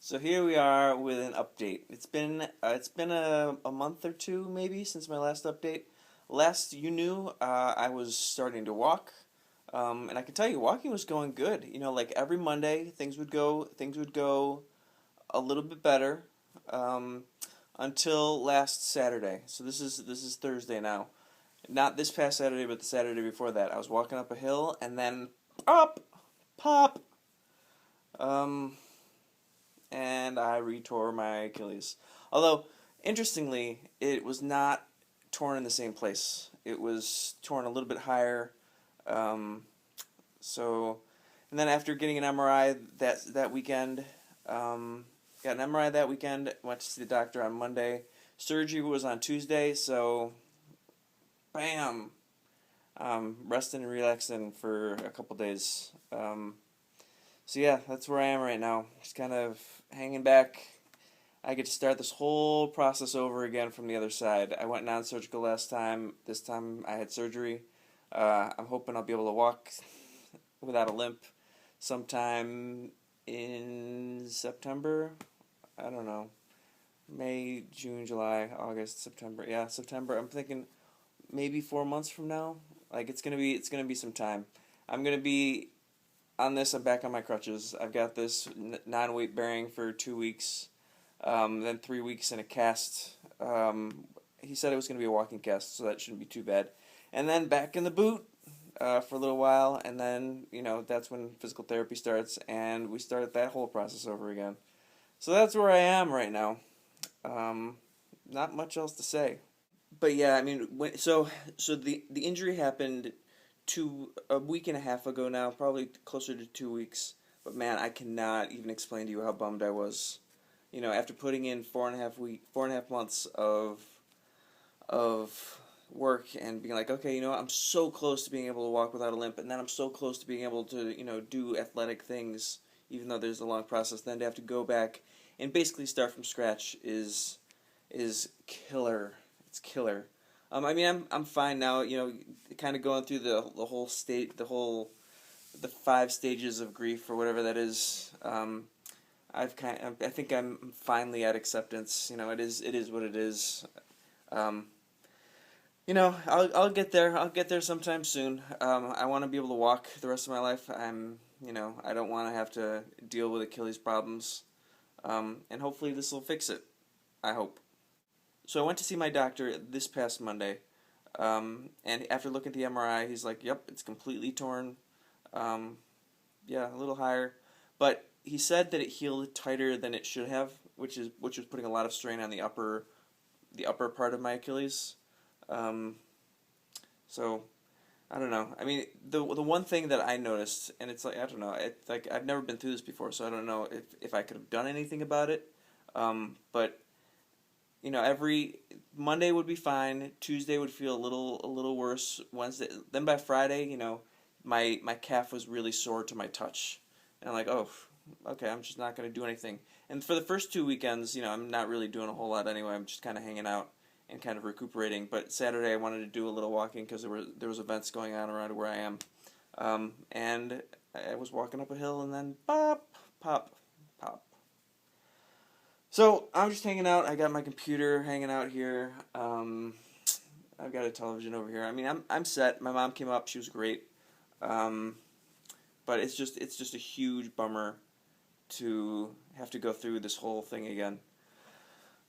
So here we are with an update. It's been a month or two maybe since my last update. Last you knew, I was starting to walk, and I can tell you walking was going good. Like every Monday things would go a little bit better, um, until last Saturday. So this is Thursday now. Not this past Saturday, but the Saturday before that. I was walking up a hill and then pop. Um, and I retore my Achilles. Although, interestingly, it was not torn in the same place. It was torn a little bit higher. Um, so, and then after getting an MRI that weekend, got an MRI that weekend. Went to see the doctor on Monday. Surgery was on Tuesday. So, bam, resting and relaxing for a couple days. So yeah, that's where I am right now. Just kind of hanging back. I get to start this whole process over again from the other side. I went non-surgical last time. This time I had surgery. I'm hoping I'll be able to walk without a limp sometime in September. I don't know. May, June, July, August, September. Yeah, September. I'm thinking maybe 4 months from now. Like it's gonna be some time. I'm gonna be on this. I'm back on my crutches. I've got this non-weight bearing for 2 weeks, then 3 weeks in a cast. He said it was going to be a walking cast, so that shouldn't be too bad. And then back in the boot for a little while, and then that's when physical therapy starts, and we start that whole process over again. So that's where I am right now. Not much else to say. But yeah, I mean, so the injury happened a week and a half ago now, probably closer to 2 weeks. But man, I cannot even explain to you how bummed I was. After putting in 4.5 months of work and being like, okay, I'm so close to being able to walk without a limp, and then I'm so close to being able to, do athletic things, even though there's a long process. Then to have to go back and basically start from scratch is killer. It's killer. I mean, I'm fine now. Kind of going through the whole state, the 5 stages of grief or whatever that is. I think I'm finally at acceptance. It is what it is. Um, I'll get there. I'll get there sometime soon. I want to be able to walk the rest of my life. I don't want to have to deal with Achilles problems. And hopefully this will fix it. I hope. So I went to see my doctor this past Monday, and after looking at the MRI, he's like, "Yep, it's completely torn. Yeah, a little higher, but he said that it healed tighter than it should have, which was putting a lot of strain on the upper part of my Achilles. Um, so I don't know. I mean, the one thing that I noticed, and it's like I don't know, like I've never been through this before, so I don't know if I could have done anything about it, but." Every Monday would be fine. Tuesday would feel a little worse. Wednesday, then by Friday, my calf was really sore to my touch, and I'm like, oh, okay, I'm just not gonna do anything. And for the first 2 weekends, I'm not really doing a whole lot anyway. I'm just kind of hanging out and kind of recuperating. But Saturday, I wanted to do a little walking because there was events going on around where I am, and I was walking up a hill, and then pop, pop, pop. So I'm just hanging out. I got my computer hanging out here. I've got a television over here. I mean, I'm set. My mom came up. She was great. Um, but it's just a huge bummer to have to go through this whole thing again.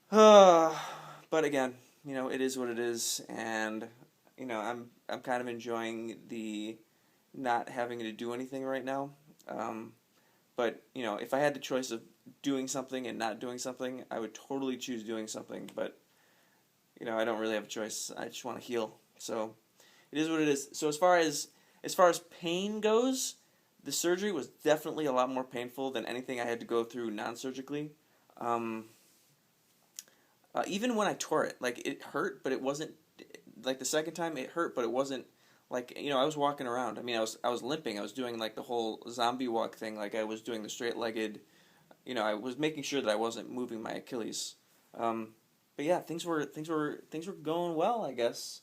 But again, it is what it is, and I'm kind of enjoying the not having to do anything right now. But if I had the choice of doing something and not doing something, I would totally choose doing something. But I don't really have a choice. I just want to heal. So it is what it is. So as far as pain goes, the surgery was definitely a lot more painful than anything I had to go through non-surgically. Um, Even when I tore it, like it hurt, but it wasn't like the second time it hurt, but it wasn't like I was walking around. I mean, I was limping. I was doing like the whole zombie walk thing. Like I was doing the straight legged. I was making sure that I wasn't moving my Achilles. Um, but yeah, things were going well, I guess.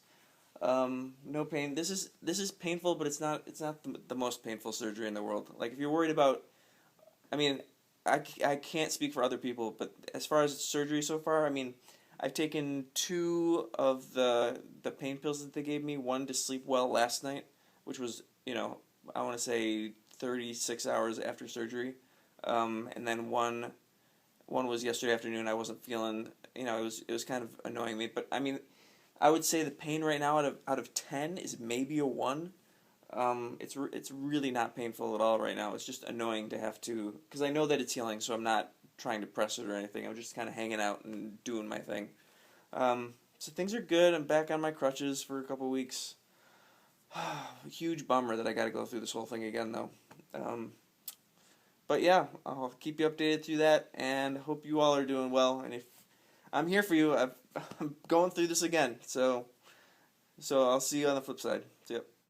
No pain. This is painful, but it's not the most painful surgery in the world. Like if you're worried about, I mean, I can't speak for other people, but as far as surgery so far, I mean, I've taken two of the pain pills that they gave me. One to sleep well last night, which was, I want to say 36 hours after surgery, and then one was yesterday afternoon. I wasn't feeling, it was kind of annoying me, but I mean, I would say the pain right now out of 10 is maybe a 1. It's really not painful at all right now. It's just annoying to have to, because I know that it's healing, so I'm not trying to press it or anything. I'm just kind of hanging out and doing my thing. So things are good. I'm back on my crutches for a couple weeks. Huge bummer that I got to go through this whole thing again, though. But yeah, I'll keep you updated through that, and hope you all are doing well. And if I'm here for you, I'm going through this again. So I'll see you on the flip side.